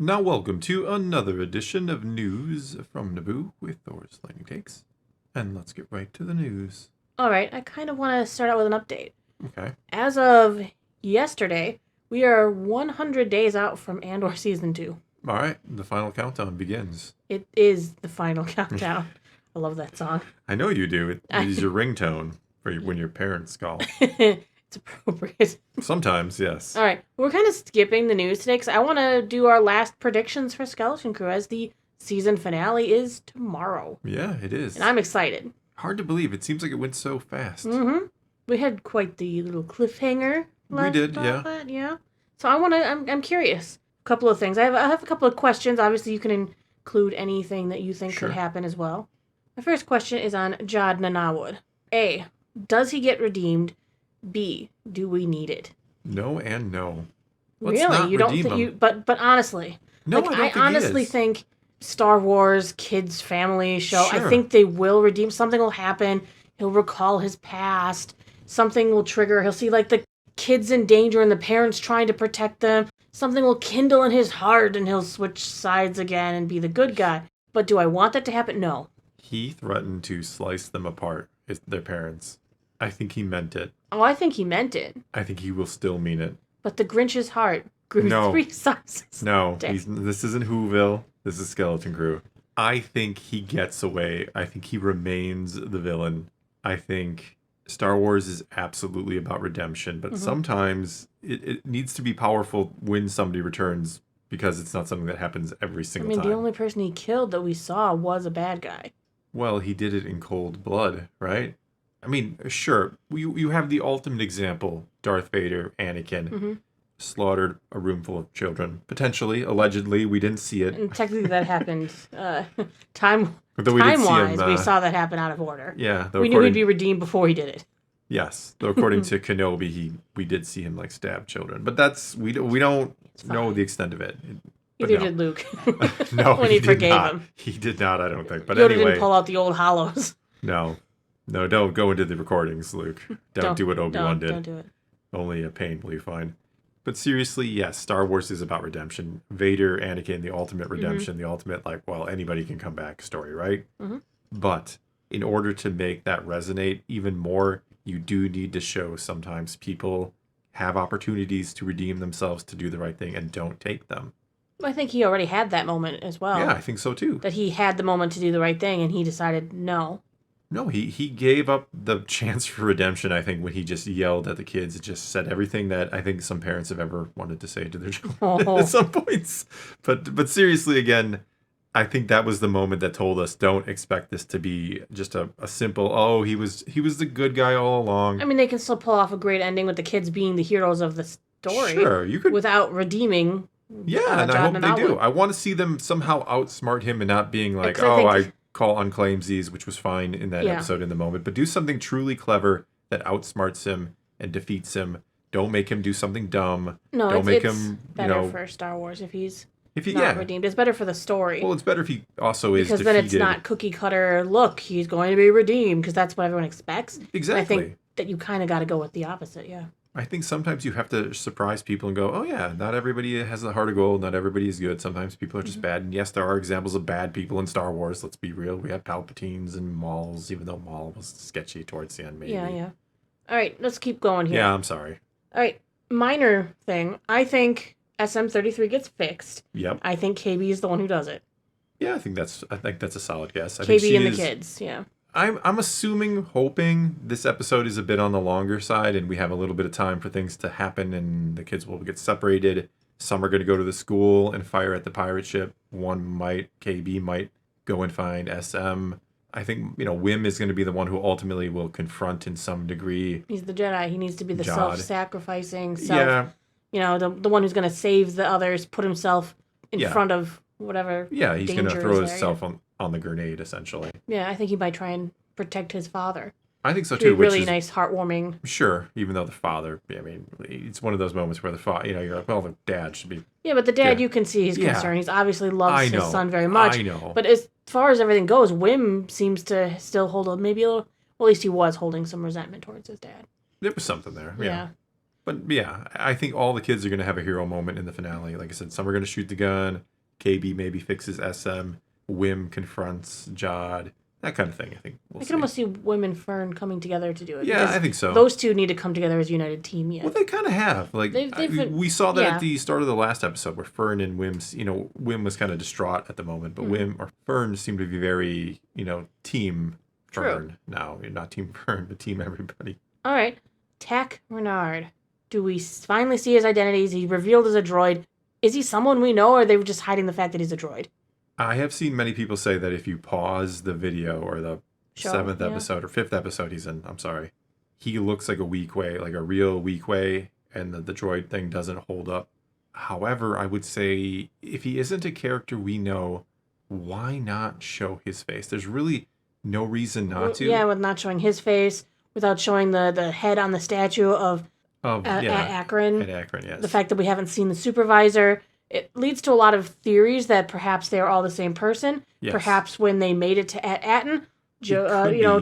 Now welcome to another edition of News from Naboo with Thor's Lightning Takes. And let's get right to the news. All right, I kind of want to start out with an update. Okay. As of yesterday, we are 100 days out from Andor Season 2. All right, the final countdown begins. It is the final countdown. I love that song. I know you do. It is your ringtone for when your parents call. It's appropriate. Sometimes, yes. All right, we're kind of skipping the news today because I want to do our last predictions for Skeleton Crew as the season finale is tomorrow. Yeah, it is. And I'm excited. Hard to believe. It seems like it went so fast. Mm-hmm. We had quite the little cliffhanger. We did, yeah. Yeah. So I'm curious. A couple of things. I have a couple of questions. Obviously, you can include anything that you think could happen as well. My first question is on Jod Nanawood. A, does he get redeemed? B, do we need it? No and no. Really? You don't think you? But honestly, no, like, I don't think honestly think Star Wars kids family show. Sure. I think they will redeem. Something will happen. He'll recall his past. Something will trigger. He'll see like the kids in danger and the parents trying to protect them. Something will kindle in his heart and he'll switch sides again and be the good guy. But do I want that to happen? No. He threatened to slice them apart, their parents. I think he meant it. Oh, I think he meant it. I think he will still mean it. But the Grinch's heart grew 3 sizes. No, this isn't Whoville. This is Skeleton Crew. I think he gets away. I think he remains the villain. I think Star Wars is absolutely about redemption, but sometimes it needs to be powerful when somebody returns because it's not something that happens every single time. The only person he killed that we saw was a bad guy. Well, he did it in cold blood, right? I mean, sure, you have the ultimate example, Darth Vader, Anakin, slaughtered a room full of children. Potentially, allegedly, we didn't see it. And technically that happened time-wise, we saw that happen out of order. Yeah. We knew he'd be redeemed before he did it. Yes, though according to Kenobi, we did see him, like, stab children. But that's, we don't know the extent of it. Either did Luke. No, when he forgave him. He did not, I don't think. But Yoda anyway. didn't pull out the old hollows. No, don't go into the recordings, Luke. Don't do what Obi-Wan did. Don't do it. Only a pain will you find. But seriously, yes, Star Wars is about redemption. Vader, Anakin, the ultimate redemption, the ultimate, like, well, anybody can come back story, right? But in order to make that resonate even more, you do need to show sometimes people have opportunities to redeem themselves, to do the right thing, and don't take them. I think he already had that moment as well. Yeah, I think so too. That he had the moment to do the right thing, and he decided no. No, he gave up the chance for redemption, I think, when he just yelled at the kids. It just said everything that I think some parents have ever wanted to say to their children at some points. But seriously, again, I think that was the moment that told us don't expect this to be just a simple, oh, he was the good guy all along. I mean, they can still pull off a great ending with the kids being the heroes of the story. Sure, you could. Without redeeming. Yeah, and I hope they do. I want to see them somehow outsmart him and not being like, I call unclaimsies, which was fine in that episode in the moment, but do something truly clever that outsmarts him and defeats him. Don't make him do something dumb. No, don't make it's him, better for Star Wars if he's not redeemed. It's better for the story. Well, it's better if he also is defeated. Because then it's not cookie cutter, look, he's going to be redeemed, because that's what everyone expects. Exactly. And I think that you kind of got to go with the opposite, yeah. I think sometimes you have to surprise people and go, oh yeah, not everybody has the heart of gold, not everybody is good. Sometimes people are just bad. And yes, there are examples of bad people in Star Wars. Let's be real. We have Palpatines and Mauls, even though Maul was sketchy towards the end, maybe. Yeah. All right, let's keep going here. Yeah, I'm sorry. All right, minor thing. I think SM-33 gets fixed. Yep. I think KB is the one who does it. Yeah, I think that's a solid guess. I KB think and the kids, yeah. I'm assuming, hoping this episode is a bit on the longer side and we have a little bit of time for things to happen and the kids will get separated. Some are going to go to the school and fire at the pirate ship. KB might go and find SM. I think, Wim is going to be the one who ultimately will confront in some degree. He's the Jedi. He needs to be the Jod. Self-sacrificing, the one who's going to save the others, put himself in front of whatever. Yeah, he's going to throw himself on the grenade, essentially. Yeah, I think he might try and protect his father. I think so too. Really nice, heartwarming. Sure, even though the father, it's one of those moments where the father, you're like, well, the dad should be. Yeah, but the dad, you can see his concern. He's obviously loves his son very much. I know. But as far as everything goes, Wim seems to still hold at least he was holding some resentment towards his dad. There was something there. Yeah. But yeah, I think all the kids are going to have a hero moment in the finale. Like I said, some are going to shoot the gun. KB maybe fixes SM, Wim confronts Jod, that kind of thing. I think I can almost see Wim and Fern coming together to do it. Yeah, I think so. Those two need to come together as a united team yet. Well, they kind of have. Like we saw that at the start of the last episode where Fern and Wim's, Wim was kind of distraught at the moment, but Wim or Fern seemed to be very, team Fern now. Not team Fern, but team everybody. All right. Tech Renard. Do we finally see his identity? Is he revealed as a droid? Is he someone we know, or are they just hiding the fact that he's a droid? I have seen many people say that if you pause the video or the 7th episode or 5th episode he's in, I'm sorry, he looks like a weak way, like a real weak way, and the droid thing doesn't hold up. However, I would say if he isn't a character we know, why not show his face? There's really no reason not to. Yeah, with not showing his face, without showing the head on the statue of Akron. At Akron, yes. The fact that we haven't seen the supervisor. It leads to a lot of theories that perhaps they are all the same person. Yes. Perhaps when they made it to Atten,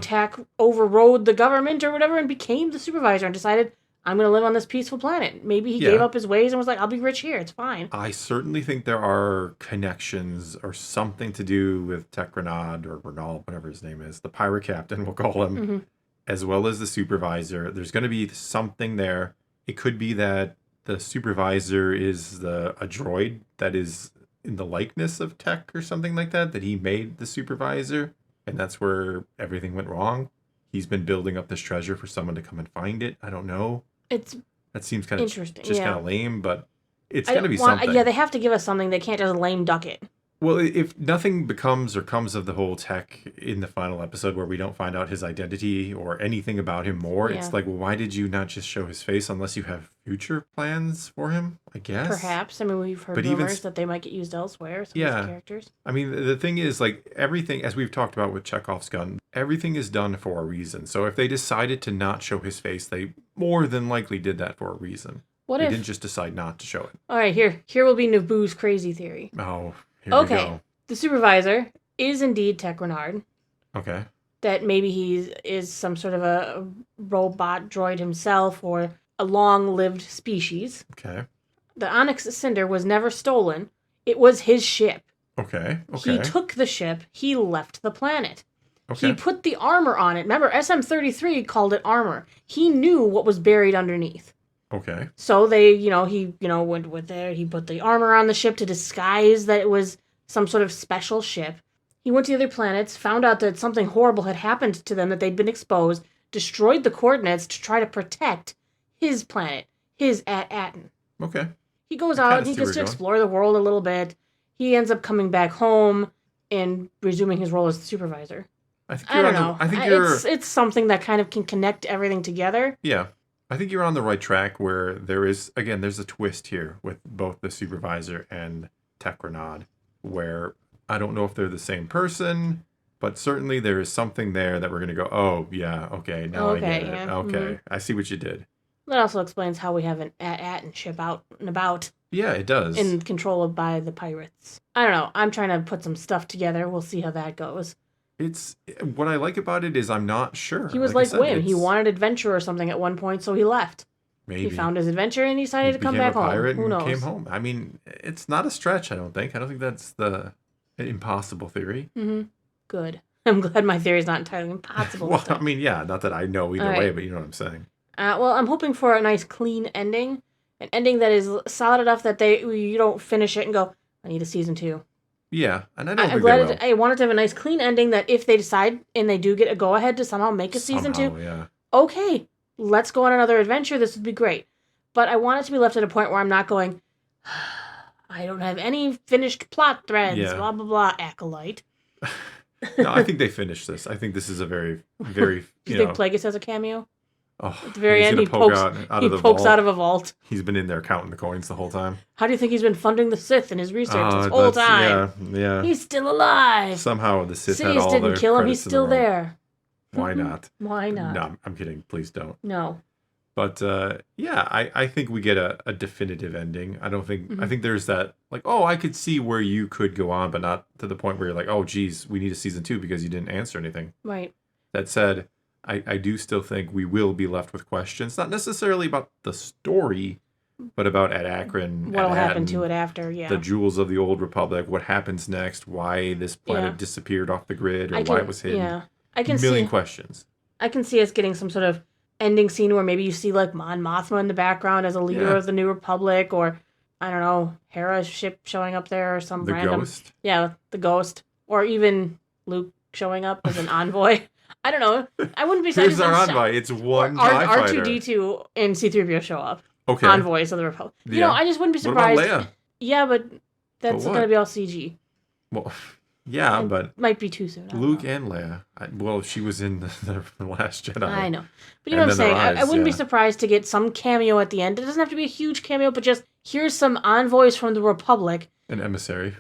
Tack overrode the government or whatever and became the supervisor and decided, I'm going to live on this peaceful planet. Maybe he gave up his ways and was like, I'll be rich here. It's fine. I certainly think there are connections or something to do with Tech Renard or Renald, whatever his name is, the pirate captain, we'll call him, as well as the supervisor. There's going to be something there. It could be that the supervisor is a droid that is in the likeness of Tech or something like that he made the supervisor, and that's where everything went wrong. He's been building up this treasure for someone to come and find it. I don't know. That seems kind of interesting, just kind of lame, but it's going to be something. Yeah, they have to give us something. They can't just lame duck it. Well, if nothing becomes or comes of the whole Tech in the final episode where we don't find out his identity or anything about him more, it's like, well, why did you not just show his face unless you have future plans for him, I guess? Perhaps. I mean, we've heard rumors that they might get used elsewhere, some of these characters. I mean, the thing is, like, everything, as we've talked about with Chekhov's gun, everything is done for a reason. So if they decided to not show his face, they more than likely did that for a reason. They didn't just decide not to show it. All right, here will be Naboo's crazy theory. Oh, here we go. The supervisor is indeed Tech Renard. Okay. That maybe he is some sort of a robot droid himself or a long-lived species. Okay. The Onyx Cinder was never stolen. It was his ship. Okay. He took the ship. He left the planet. Okay. He put the armor on it. Remember, SM-33 called it armor. He knew what was buried underneath. Okay. So they, he went with there. He put the armor on the ship to disguise that it was some sort of special ship. He went to the other planets, found out that something horrible had happened to them, that they'd been exposed, destroyed the coordinates to try to protect his planet, his Atten. Okay. He goes out and he gets to explore the world a little bit. He ends up coming back home and resuming his role as the supervisor. I don't know. It's something that kind of can connect everything together. Yeah. I think you're on the right track where there's a twist here with both the supervisor and Tech Renard, where I don't know if they're the same person, but certainly there is something there that we're going to go, oh, yeah, okay, now I get it. Yeah. Okay, I see what you did. That also explains how we have an Atten ship out and about. Yeah, it does. In control by the pirates. I don't know. I'm trying to put some stuff together. We'll see how that goes. It's what I like about it is I'm not sure. He was like Wim. He wanted adventure or something at one point, so he left. Maybe. He found his adventure and he decided to come back home. Who knows? Came home. I mean, it's not a stretch, I don't think. I don't think that's the impossible theory. Mm-hmm. Good. I'm glad my theory is not entirely impossible. Well, I mean, yeah, not that I know either way, but you know what I'm saying. Well, I'm hoping for a nice, clean ending. An ending that is solid enough that you don't finish it and go, I need a season 2. Yeah, and I don't think they will. I want it to have a nice, clean ending that if they decide and they do get a go-ahead to somehow make a season 2, okay, let's go on another adventure. This would be great. But I want it to be left at a point where I'm not going, I don't have any finished plot threads, blah, blah, blah, acolyte. No, I think they finished this. I think this is a very, very, Do you think Plagueis has a cameo? Oh, at the very end, he pokes out of a vault. He's been in there counting the coins the whole time. How do you think he's been funding the Sith in his research this whole time? Yeah. He's still alive. Somehow the Sith Sidious had all didn't kill him. He's still there. Why not? Why not? No, I'm kidding. Please don't. No. But I think we get a definitive ending. I don't think I think there's that like, oh, I could see where you could go on, but not to the point where you're like, oh, geez, we need a season 2 because you didn't answer anything. Right. That said, I do still think we will be left with questions, not necessarily about the story, but about Ed Akron. What'll happen Manhattan, to it after? Yeah. the jewels of the old republic, what happens next, why this planet disappeared off the grid, or why it was hidden. Yeah, I can million see questions. I can see us getting some sort of ending scene where maybe you see like Mon Mothma in the background as a leader of the New Republic, or I don't know, Hera's ship showing up there, or some random Ghost. Yeah, the Ghost, or even Luke showing up as an envoy. I don't know. I wouldn't be. Here's our envoy. It's one TIE fighter. R2D2 and C-3PO show up. Okay. Envoys of the Republic. You know, I just wouldn't be surprised. What about Leia? Yeah, but that's going to be all CG. Well, yeah, but might be too soon. Luke and Leia. Well, she was in the Last Jedi. I know, but you know what I'm saying. I wouldn't be surprised to get some cameo at the end. It doesn't have to be a huge cameo, but just here's some envoys from the Republic. An emissary.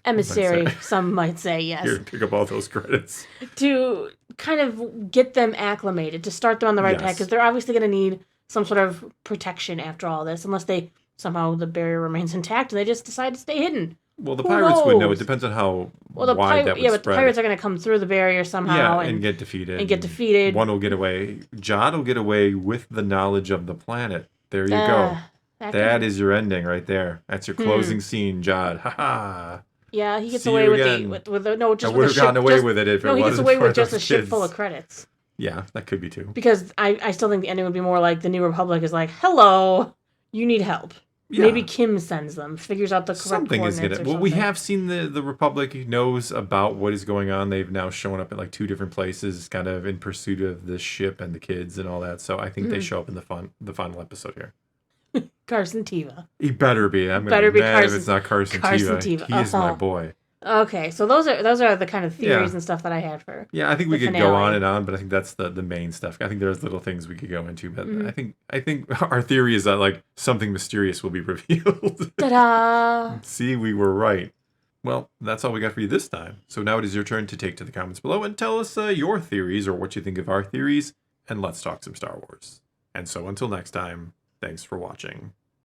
Some might say, yes. Here, pick up all those credits. To kind of get them acclimated, to start them on the right path, because they're obviously going to need some sort of protection after all this, unless they somehow the barrier remains intact and they just decide to stay hidden. Well, the pirates would know. It depends on how wide that would spread. Yeah, but the pirates are going to come through the barrier somehow and get defeated. One will get away. Jod will get away with the knowledge of the planet. There you go. That is your ending right there. That's your closing scene, Jod. Ha ha. Yeah, he gets away with no, just I would have gotten away with it if it wasn't. No, he gets away with just a ship full of credits. Yeah, that could be too. Because I still think the ending would be more like the New Republic is like, hello, you need help. Yeah. Maybe Kim sends them, figures out the correct coordinates or something. Well, we have seen the Republic knows about what is going on. They've now shown up at like 2 different places, kind of in pursuit of the ship and the kids and all that. So I think they show up in the final episode here. Carson Teva. He better be. I'm going to be mad if it's not Carson Teva. He is my boy. Okay, so those are the kind of theories and stuff that I had for. Yeah, I think we could go on and on, but I think that's the main stuff. I think there's little things we could go into, but I think our theory is that like something mysterious will be revealed. Ta-da! See, we were right. Well, that's all we got for you this time. So now it is your turn to take to the comments below and tell us your theories or what you think of our theories, and let's talk some Star Wars. And so until next time, thanks for watching.